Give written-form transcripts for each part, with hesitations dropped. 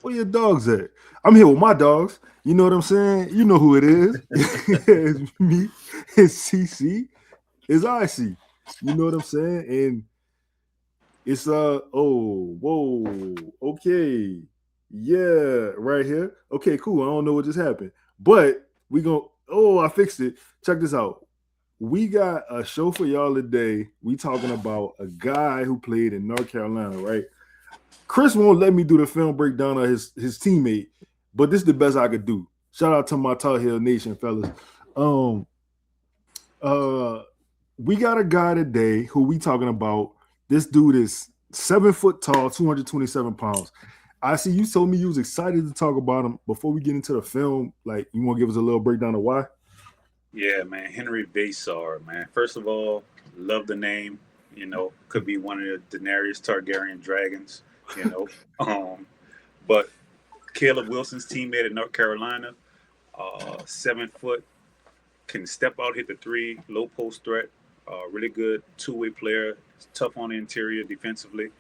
Where your dogs at? I'm here with my dogs. You know what I'm saying? You know who it is. It's me. It's CC. It's IC. You know what I'm saying? And it's oh whoa okay yeah right here. Okay, cool. I don't know what just happened, but we gonna I fixed it. Check this out. We got a show for y'all today. We talking about a guy who played in North Carolina, right? Chris won't let me do the film breakdown of his teammate, but this is the best I could do. Shout out to my Tar Heel Nation, fellas. Um, uh, we got a guy today who we talking about. This dude is 7 foot tall, 227 pounds. I see you told me you was excited to talk about him. Before we get into the film, like you want to give us a little breakdown of why? Yeah, man, Henri Vassaar, man. First of all, love the name. Could be one of the Daenerys Targaryen dragons. You know, but Caleb Wilson's teammate at North Carolina, 7 foot, can step out, hit the three, low post threat. Really good two-way player. Tough on the interior defensively.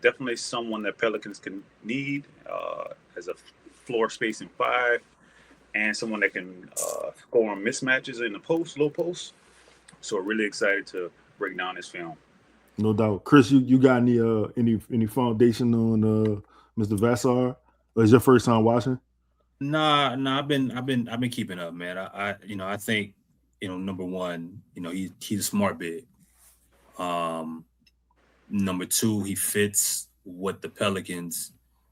Definitely someone that Pelicans can need as a floor spacing five, and someone that can score on mismatches in the post, low post. So really excited to break down this film. No doubt, Chris. You got any foundation on Mr. Vassar? Or is your first time watching? Nah. I've been keeping up, man. I think, number one, he's a smart big. Um, Number two, he fits what the Pelicans.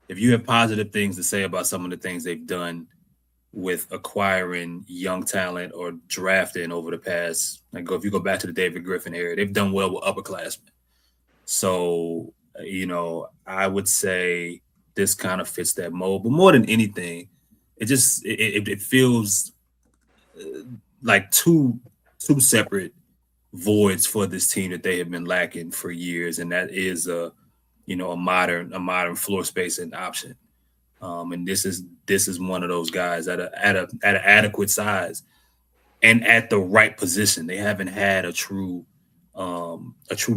If you have positive things to say about some of the things they've done with acquiring young talent or drafting over the past, if you go back to the David Griffin era, they've done well with upperclassmen. So, I would say this kind of fits that mold. But more than anything, it feels like two separate voids for this team that they have been lacking for years, and that is a modern floor spacing option. And this is one of those guys at an adequate size and at the right position. They haven't had a true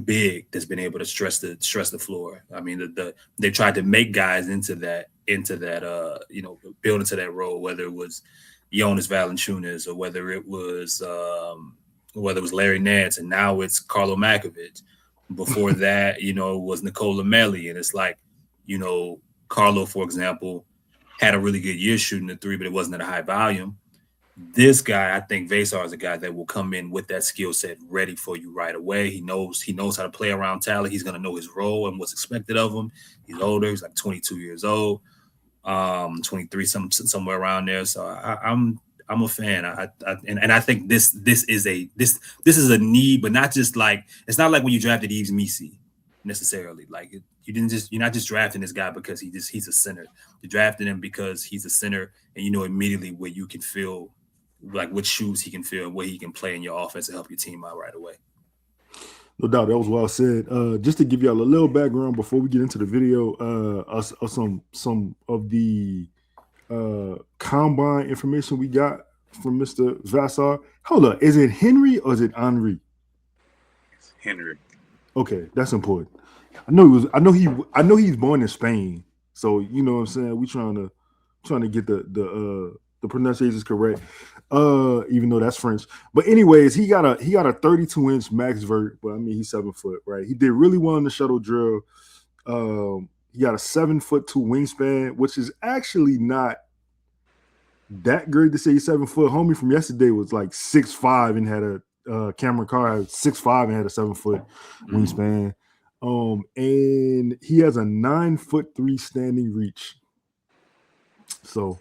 big that's been able to stress the floor. I mean, they tried to make guys into that build into that role, whether it was Jonas Valanciunas or whether it was Larry Nance, and now it's Carlo Makovich. Before that, it was Nicola Melli, and it's like, Carlo, for example, had a really good year shooting the three, but it wasn't at a high volume. This guy, I think Vasar is a guy that will come in with that skill set ready for you right away. He knows how to play around talent. He's going to know his role and what's expected of him. He's older. He's like 22 years old, 23, somewhere around there. So I'm a fan. I think this is a need, but not just like, it's not like when you drafted Yves Missi necessarily. Like you're not just drafting this guy because he's a center. You drafted him because he's a center, and you know immediately where you can feel like what shoes he can fill and where he can play in your offense to help your team out right away. No doubt, that was well said. Just to give y'all a little background before we get into the video, some of the combine information we got from Mr. Vassaar. Hold up, is it Henry or is it Henri? It's Henry. Okay, that's important. I know he's born in Spain, so you know what I'm saying. We trying to get the pronunciations correct, even though that's French. But anyways, he got a 32-inch max vert, but I mean he's 7 foot, right? He did really well in the shuttle drill. He got a 7'2" wingspan, which is actually not that great to say he's 7 foot. Homie from yesterday was like 6'5" and had a Cameron Carr 6'5" and had a 7 foot wingspan. And he has a 9'3" standing reach. So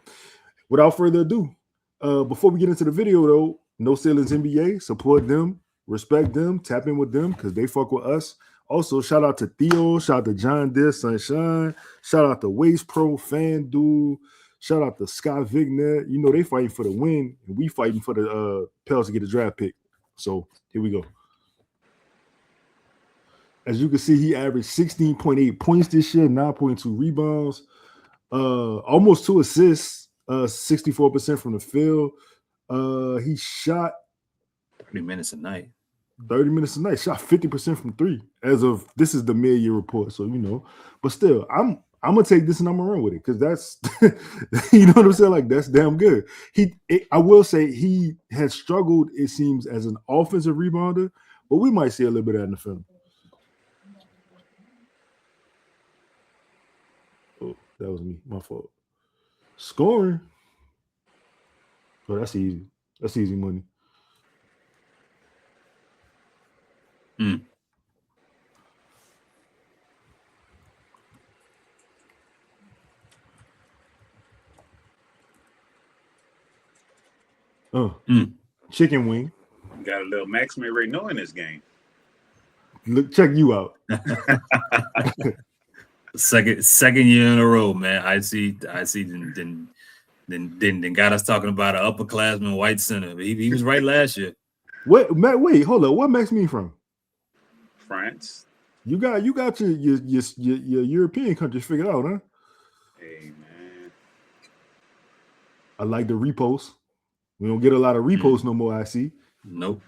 without further ado, before we get into the video though, No Ceilings NBA, support them, respect them, tap in with them because they fuck with us. Also, shout out to Theo, shout out to John Deere Sunshine, shout out to Waste Pro, FanDuel, shout out to Scott Vignet. You know they fighting for the win, and we fighting for the Pels to get a draft pick. So here we go. As you can see, he averaged 16.8 points this year, 9.2 rebounds, almost 2 assists, 64% from the field. He shot 30 minutes a night. Shot 50% from three. As of this is the mid-year report, so but still, I'm I'm gonna take this and I'm gonna run with it because that's you know what I'm saying. Like that's damn good. I will say he has struggled. It seems as an offensive rebounder, but we might see a little bit of that in the film. Oh, that was me. My fault. Scoring. Oh, that's easy. That's easy money. Mm. Chicken wing. Got a little Maxime Renault in this game. Look, check you out. Second year in a row, man. I see. Then got us talking about an upperclassman white center. He was right last year. Wait, hold up. What Max me from? France. You got your European countries figured out, huh? Hey man. I like the repost. We don't get a lot of reposts no more. I see. Nope.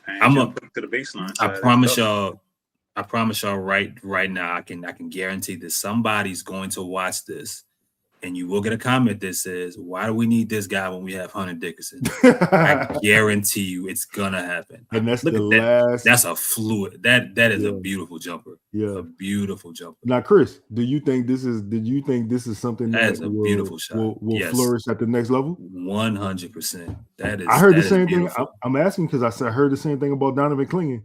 I'm up to the baseline. I promise y'all. I promise y'all right now. I can guarantee that somebody's going to watch this, and you will get a comment that says, "Why do we need this guy when we have Hunter Dickinson?" I guarantee you, it's gonna happen. And that's last. That's a fluid. That is a beautiful jumper. Yeah, a beautiful jumper. Now, Chris, did you think this is something that a beautiful shot will flourish at the next level? 100%. That is. I heard the same thing. I'm asking because I heard the same thing about Donovan Clingan.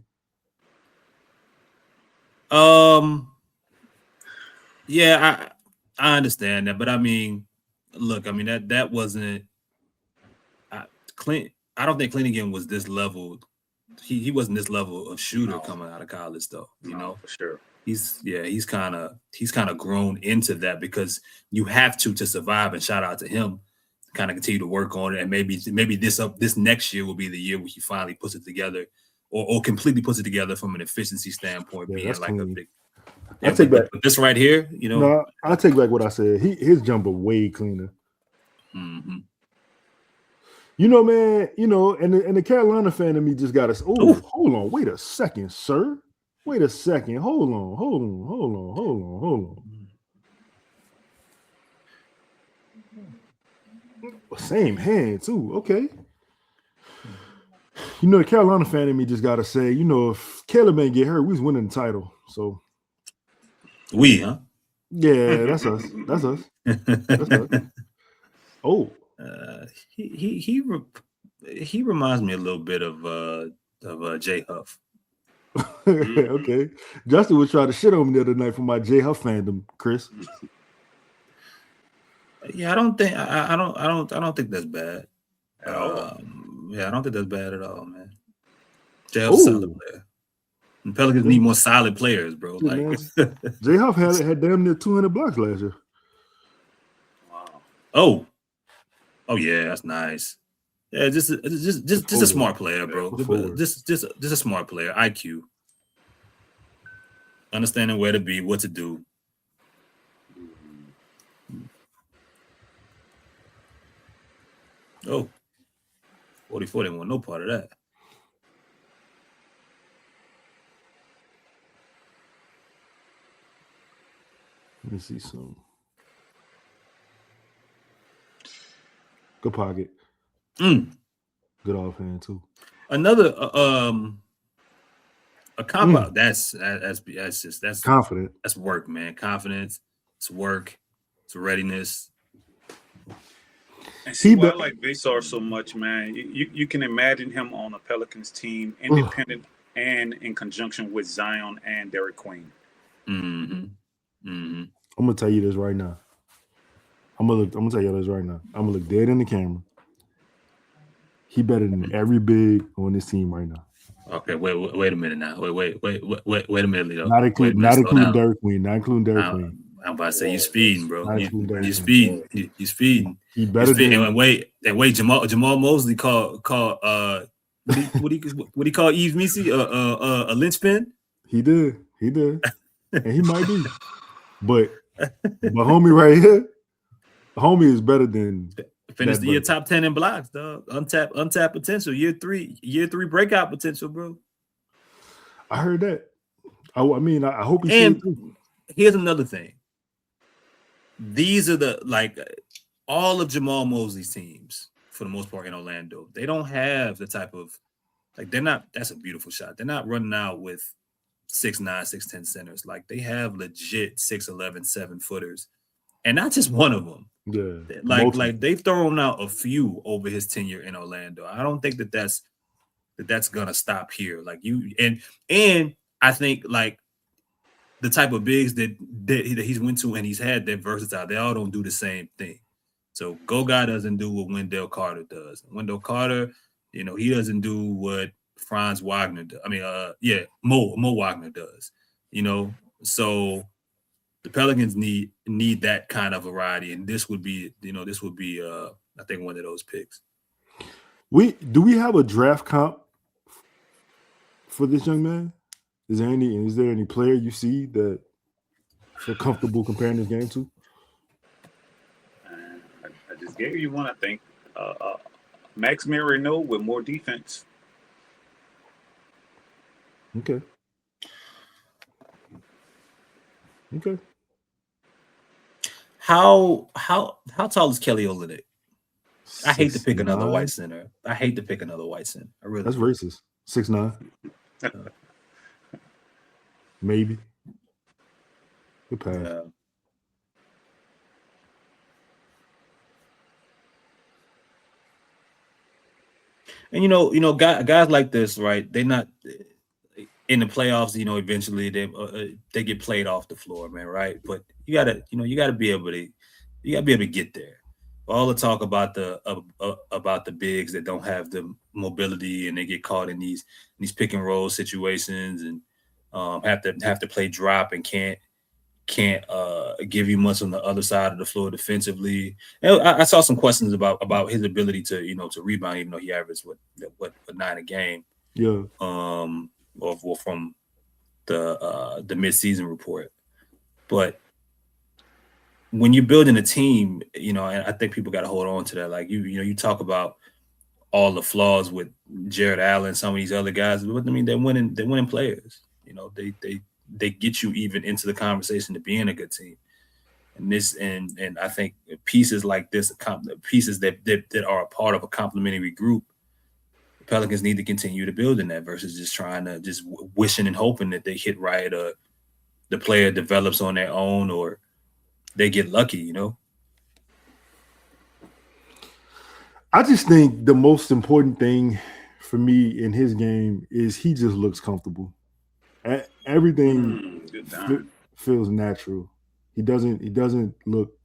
Yeah, I understand that, but I mean, look, I mean that wasn't Clint. I don't think Clingan was this level. He wasn't this level of shooter coming out of college, though. You know, for sure. He's kind of grown into that because you have to survive. And shout out to him, kind of continue to work on it, and maybe this next year will be the year where he finally puts it together, or completely puts it together from an efficiency standpoint, being like clean. A big. I take back this right here, you know. No, I take back what I said. His jumper way cleaner. Mm-hmm. You know, man. You know, and the Carolina fan of me just got us. Oh, hold on, wait a second, sir. Wait a second. Hold on. Same hand too. Okay. You know, the Carolina fan in me just got to say, you know, if Caleb ain't get hurt, we was winning the title. So. Huh? Yeah, that's us. That's us. Oh. He reminds me a little bit of Jay Huff. Okay. Justin was trying to shit on me the other night for my Jay Huff fandom, Chris. Yeah, I don't think that's bad. Yeah, I don't think that's bad at all, man. Jay Huff's a solid player. And Pelicans need more solid players, bro. Like Jay Huff had damn near 200 blocks last year. Wow. Oh yeah, that's nice. Yeah, just a smart player, bro. Just a smart player. IQ. Understanding where to be, what to do. Oh, 44 didn't want no part of that. Let me see some. Good pocket. Good offhand too. Another a comp out. That's confident. That's work, man. Confidence. It's work. It's readiness. And see why I like Vassaar so much, man. You can imagine him on a Pelicans team, independent and in conjunction with Zion and Derek Queen. Mm-hmm. Mm-hmm. I'm gonna tell you this right now. I'm gonna tell you this right now. I'm gonna look dead in the camera. He better than every big on this team right now. Okay, wait a minute now. Wait a minute, Lito. Not including Derek Queen. Not including Derek Queen. I'm about to say you speeding, bro. You speeding. You speeding. He better than. And wait. Jamal Mosley called what he call Yves Missy a linchpin. He did, and he might be, but homie right here, homie is better than. Finished the year top 10 in blocks, dog. Untapped potential. Year three breakout potential, bro. I heard that. I mean, I hope he. And here's another thing. these are the all of Jamal Mosley's teams for the most part in Orlando. They don't have the type of they're not. That's a beautiful shot. They're not running out with 6'9", 6'10" centers. Like they have legit 6'11", 7-footers, and not just one of them. Yeah, like they've thrown out a few over his tenure in Orlando. I don't think that's gonna stop here. Like you and I think like the type of bigs that he's went to and he's had that versatile. They all don't do the same thing. So Goga doesn't do what Wendell Carter does. Wendell Carter, he doesn't do what Franz Wagner does. I mean, Mo Wagner does. So the Pelicans need that kind of variety, and this would be I think one of those picks. Do we have a draft comp for this young man? Is there any player you see that feel comfortable comparing this game to? I just gave you one. I think Max Marino with more defense. Okay. How tall is Kelly Olynyk? I hate to pick another white center. I really. That's racist. 6'9". Maybe. Good pass. Yeah. And guys like this, right? They're not in the playoffs. Eventually they get played off the floor, man. Right? But you gotta be able to get there. All the talk about the bigs that don't have the mobility and they get caught in these pick and roll situations and have to play drop and can't give you much on the other side of the floor defensively. And I saw some questions about his ability to rebound, even though he averaged what 9 a game. Yeah. Or from the midseason report, but when you're building a team, and I think people got to hold on to that. Like you talk about all the flaws with Jared Allen, some of these other guys, but I mean they're winning players. They get you even into the conversation to being a good team. And I think pieces like this, pieces that are a part of a complementary group, the Pelicans need to continue to build in that versus just trying to just wishing and hoping that they hit right or the player develops on their own or they get lucky, I just think the most important thing for me in his game is he just looks comfortable. Everything feels natural. He doesn't look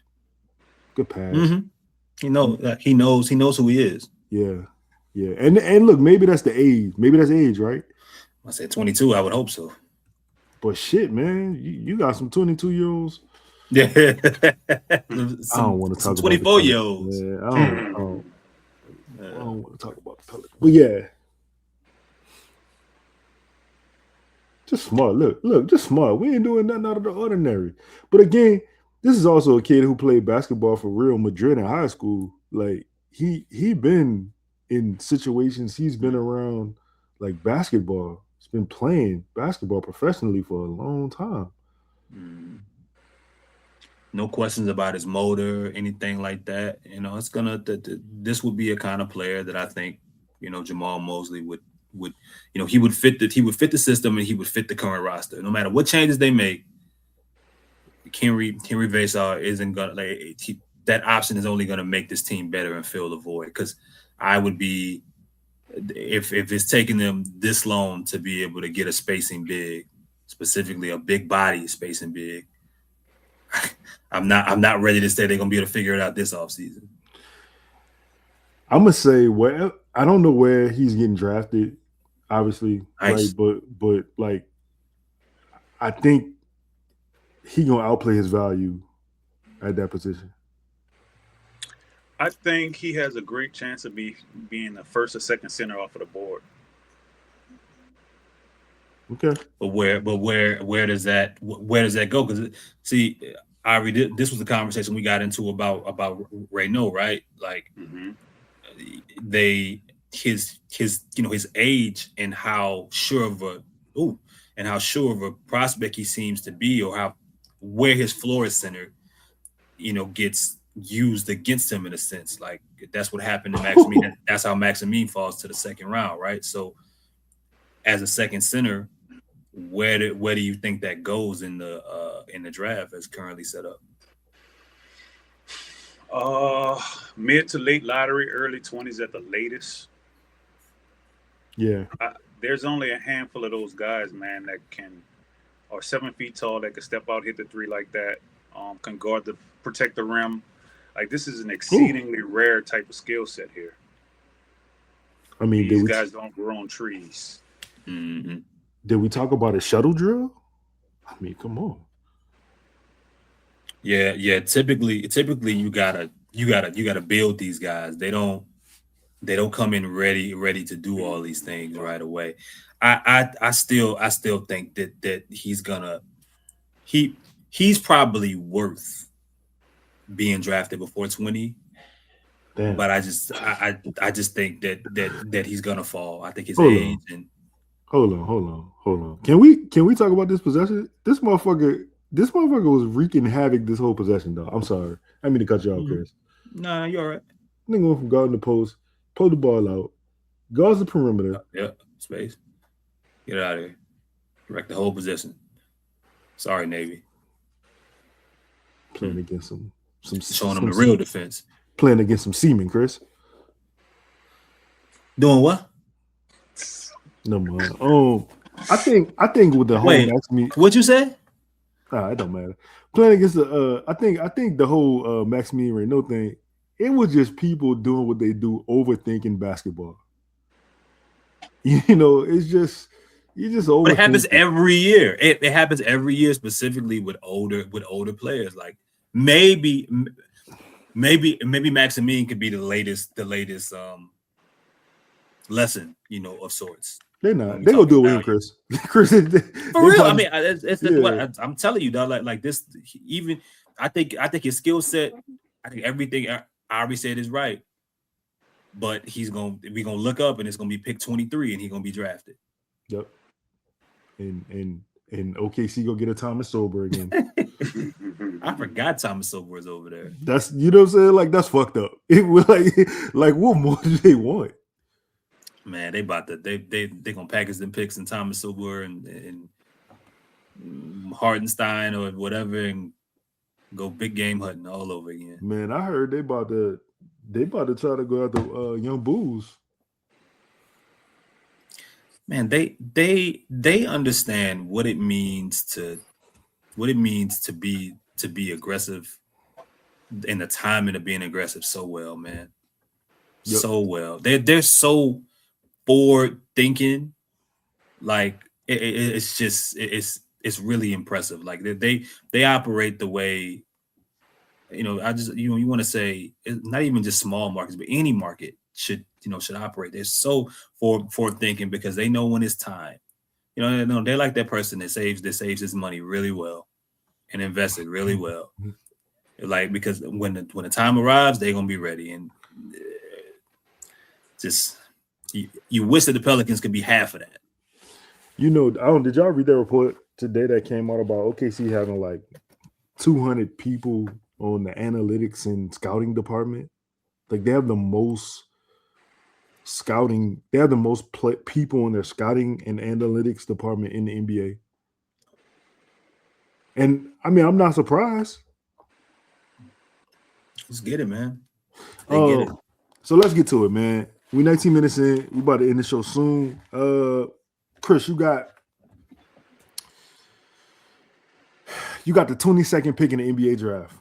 good pass. Mm-hmm. He knows who he is. Yeah. And look, maybe that's the age. Maybe that's age, right? I said 22. I would hope so. But shit, man, you got some 22-year-olds. Yeah. I don't want to talk 24-year-olds. Yeah, I don't want to talk about the Pelicans. But yeah. Just smart. Look, just smart. We ain't doing nothing out of the ordinary. But again, this is also a kid who played basketball for Real Madrid in high school. Like he been in situations, he's been around like basketball. He's been playing basketball professionally for a long time. No questions about his motor, anything like that. It's gonna. This would be a kind of player that I think, Jamal Mosley would. He would fit the system and he would fit the current roster. No matter what changes they make, Henri Vassaar isn't gonna that option is only gonna make this team better and fill the void. Because I would be if it's taking them this long to be able to get a spacing big, specifically a big body spacing big. I'm not ready to say they're gonna be able to figure it out this offseason. I'm gonna say I don't know where he's getting drafted, obviously, nice. Right? But like I think he gonna outplay his value at that position. I think he has a great chance of being the first or second center off of the board. Okay. But where does that go? Because see, Ivory, this was the conversation we got into about Reno, right? Like his age and how sure of a prospect he seems to be, or where his floor is centered. gets used against him in a sense. Like that's what happened to Maxime. That's how Maxime falls to the second round, right? So as a second center, where do you think that goes in the draft as currently set up? Mid to late lottery, early 20s at the latest. Yeah. There's only a handful of those guys, man, that are 7 feet tall, that can step out, hit the three like that, can protect the rim. Like, this is an exceedingly rare type of skill set here. I mean, these guys don't grow on trees. Mm-hmm. Did we talk about a shuttle drill? I mean, come on. Yeah. Typically you gotta build these guys. They don't come in ready to do all these things right away. I still think that he's probably worth being drafted before 20. Damn. But I just think that he's gonna fall. I think his age and hold on. Can we talk about this possession? This motherfucker was wreaking havoc this whole possession, though. I'm sorry. I mean to cut you off, Chris. Nah, you're all right. Nigga went from guarding the post, pull the ball out, guards the perimeter. Space. Get out of here. Wreck the whole possession. Sorry, Navy. Playing against some showing them the real defense. Playing against some seamen, Chris. Doing what? No man. I think with the whole Maxime. What you say? It don't matter. Playing against the I think the whole Maxime Reynaud thing, it was just people doing what they do, overthinking basketball. It's just you just overthink. But it happens every year. It happens every year, specifically with older players. Like maybe Maxime could be the latest lesson, of sorts. They're not. They gonna do it with him, Chris. Chris, for real. I mean, what I'm telling you, dog. Like this. Even I think his skill set. I think everything Ivory said is right. But we're gonna look up and it's gonna be pick 23 and he's gonna be drafted. Yep. And OKC go get a Thomas Sober again. I forgot Thomas Sober was over there. That's what I'm saying. Like that's fucked up. It was like what more do they want? Man, they gonna package them picks and Thomas Sober and Hartenstein or whatever and go big game hunting all over again. Man, I heard they about to try to go after young bulls. Man, they understand what it means to be aggressive and the timing of being aggressive so well, man. Yep. So well. They're so forward thinking. Like it's really impressive. Like they operate the way, I just you want to say it's not even just small markets, but any market should operate. They're so forward thinking because they know when it's time. They like that person that saves his money really well and invests it really well. Like because when the time arrives, they're gonna be ready. And just you wish that the Pelicans could be half of that. Did y'all read that report today that came out about OKC having like 200 people on the analytics and scouting department? Like they have the most scouting. They have the most people in their scouting and analytics department in the NBA. And I mean, I'm not surprised. Let's get it, man. Get it. So let's get to it, man. We're 19 minutes in. We're about to end the show soon. Chris, you got the 22nd pick in the NBA draft.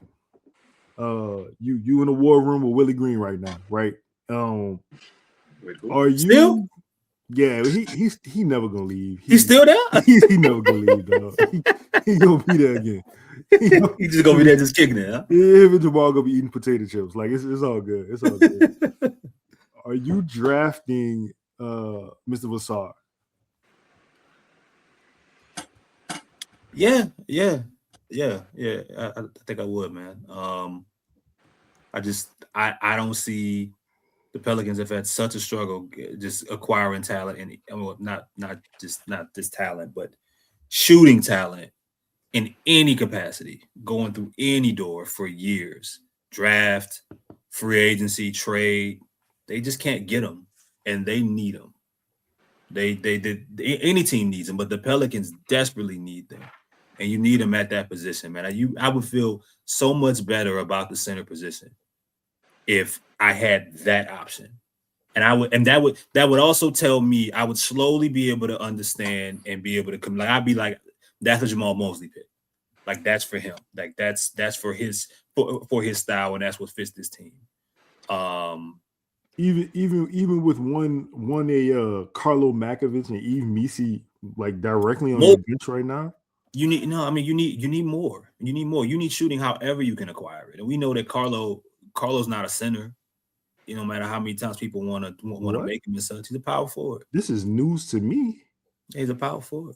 You in the war room with Willie Green right now, right? Are you still? Yeah, he never gonna leave. He's still there. He never gonna leave, though. He gonna be there again. He just gonna be there, just kicking it. Huh? Him and Jamal gonna be eating potato chips. Like it's all good. It's all good. Are you drafting Mr. Vassaar? Yeah. I think I would, man. I don't see the Pelicans have had such a struggle just acquiring talent and not just talent, but shooting talent in any capacity, going through any door for years. Draft, free agency, trade. They just can't get them, and they need them. They any team needs them, but the Pelicans desperately need them, and you need them at that position, man. I would feel so much better about the center position if I had that option. And that would also tell me I would slowly be able to understand and be able to come. Like I'd be like, that's a Jamal Mosley pick. Like that's for him. Like that's for his style, and that's what fits this team. Even with one Carlo Makovich and Eve Misi like directly on the bench right now. You need more. You need more. You need shooting however you can acquire it. And we know that Carlo's not a center. No matter how many times people want to make him and such, he's a power forward. This is news to me. He's a power forward.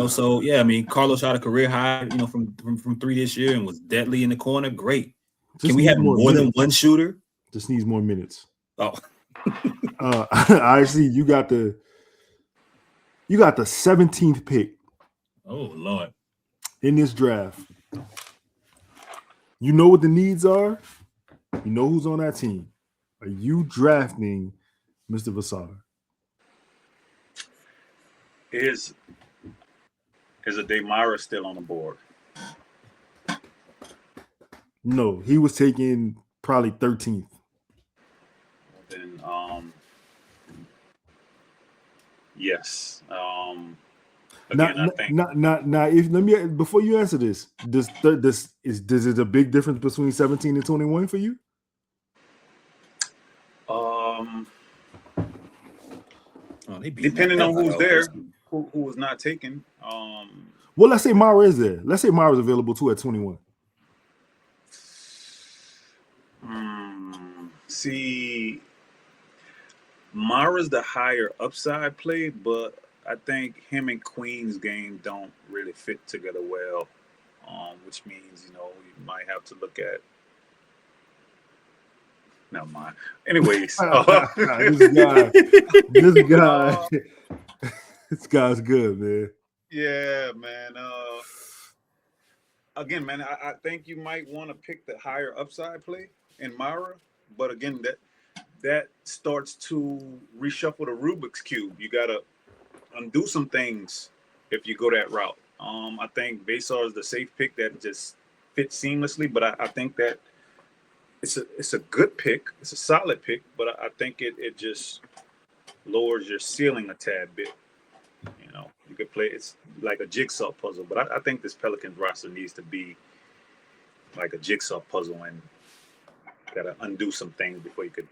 So yeah, I mean, Carlo shot a career high, from 3 this year and was deadly in the corner. Great. Can we have more than one shooter? Just needs more minutes. Oh, I see. You got the 17th pick. Oh Lord! In this draft, you know what the needs are. You know who's on that team. Are you drafting Mr. Vassaar? Is a Demara still on the board? No, he was taken probably 13th. Then, yes. Again, I think. Before you answer this, is it a big difference between 17 and 21 for you? Depending on who's there, who was not taken. Well, let's say Mara is there. Let's say Mara's available too at 21. See, Mara's the higher upside play, but I think him and Queen's game don't really fit together well, which means, you might have to look at. Never mind. Anyways, this guy's good, man. Yeah, man. Again, man, I think you might want to pick the higher upside play in Mara, but again, that starts to reshuffle the Rubik's Cube. You gotta undo some things if you go that route. I think Vassaar is the safe pick that just fits seamlessly, but I think that it's a good pick. It's a solid pick, but I think it just lowers your ceiling a tad bit. You could play. It's like a jigsaw puzzle, but I think this Pelicans roster needs to be like a jigsaw puzzle, and gotta undo some things before you could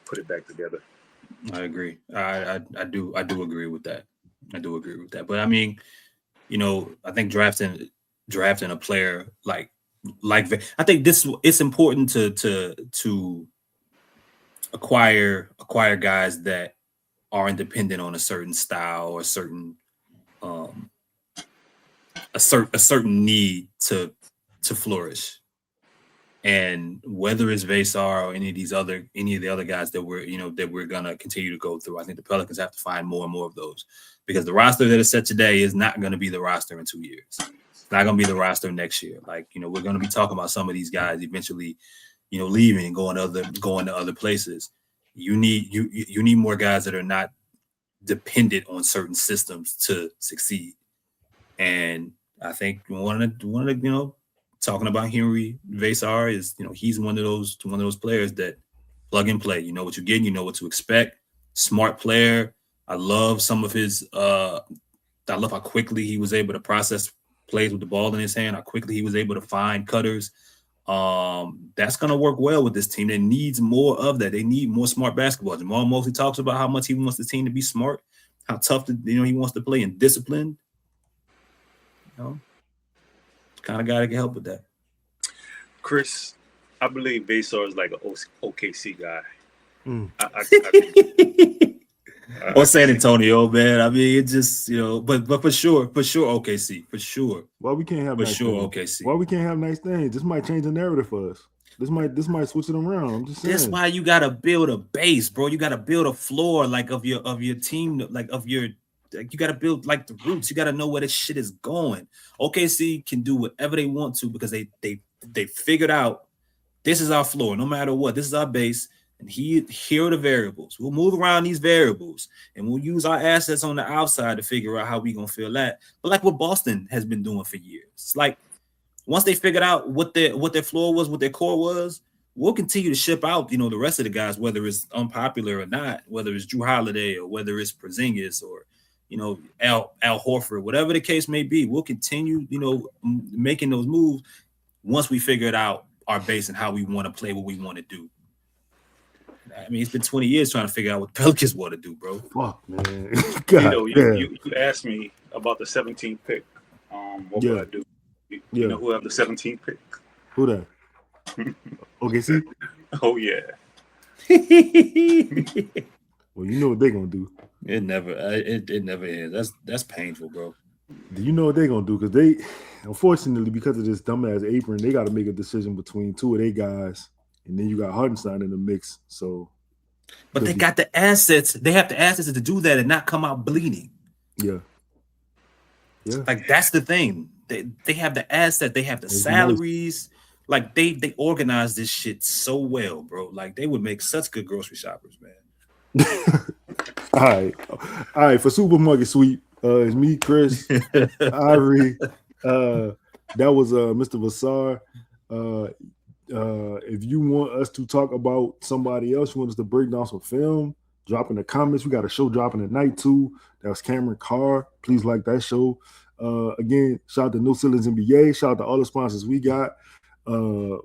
put it back together. I agree. I do agree with that. I do agree with that. But I mean, I think drafting a player like I think it's important to acquire guys that aren't dependent on a certain style or a certain need to flourish. And whether it's Vassaar or any of the other guys that we're gonna continue to go through, I think the Pelicans have to find more and more of those, because the roster that is set today is not going to be the roster in 2 years. It's not going to be the roster next year. Like, we're going to be talking about some of these guys eventually, leaving and going to other places. You need more guys that are not dependent on certain systems to succeed. And I think one of the talking about Henri Vassaar is, he's one of those players that plug and play. You know what you're getting, you know what to expect. Smart player. I love some of his I love how quickly he was able to process plays with the ball in his hand, how quickly he was able to find cutters. That's gonna work well with this team. That needs more of that. They need more smart basketball. Jamal Mosley talks about how much he wants the team to be smart, how tough he wants to play and disciplined. Kind of guy to help with that. Chris, I believe Vassaar is like an OKC guy. Or San Antonio, man. I mean, it just but for sure, OKC, for sure. Why we can't have nice things? OKC. Why we can't have nice things? This might change the narrative for us. This might switch it around. I'm just saying. That's why you gotta build a base, bro. You gotta build a floor, like of your team, like of your you got to build like the roots. You got to know where this shit is going. OKC can do whatever they want to because they figured out this is our floor. No matter what, this is our base. And here are the variables. We'll move around these variables and we'll use our assets on the outside to figure out how we gonna feel that. But like what Boston has been doing for years. It's like once they figured out what their floor was, what their core was, we'll continue to ship out, the rest of the guys, whether it's unpopular or not, whether it's Drew Holiday or whether it's Porzingis or Al Horford, whatever the case may be. We'll continue, making those moves once we figured out our base and how we want to play, what we want to do. I mean, it's been 20 years trying to figure out what the Pelicans want to do, bro. Fuck, man. God, you asked me about the 17th pick. What would I do? You know who have the 17th pick? Who that? OKC? Oh, yeah. Well, you know what they're going to do. It never is. That's painful, bro. Do you know what they're going to do? Because they, unfortunately, because of this dumbass apron, they got to make a decision between two of their guys. And then you got Hartenstein in the mix. So, but they got the assets. They have the assets to do that and not come out bleeding. Yeah. Like that's the thing. They have the asset. They have the salaries. Like they organize this shit so well, bro. Like they would make such good grocery shoppers, man. All right. For Supermarket Sweep, it's me, Chris, Ivory. That was Mr. Vassaar. If you want us to talk about somebody else, you want us to break down some film, drop in the comments. We got a show dropping tonight too. That was Cameron Carr. Please like that show. Again, shout out to No Ceilings NBA. Shout out to all the sponsors we got. John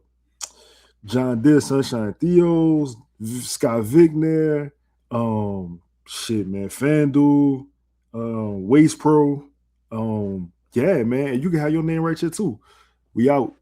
Deere, Sunshine Theos, Scott Vigner, FanDuel, Waste Pro. Yeah, man. And you can have your name right here too. We out.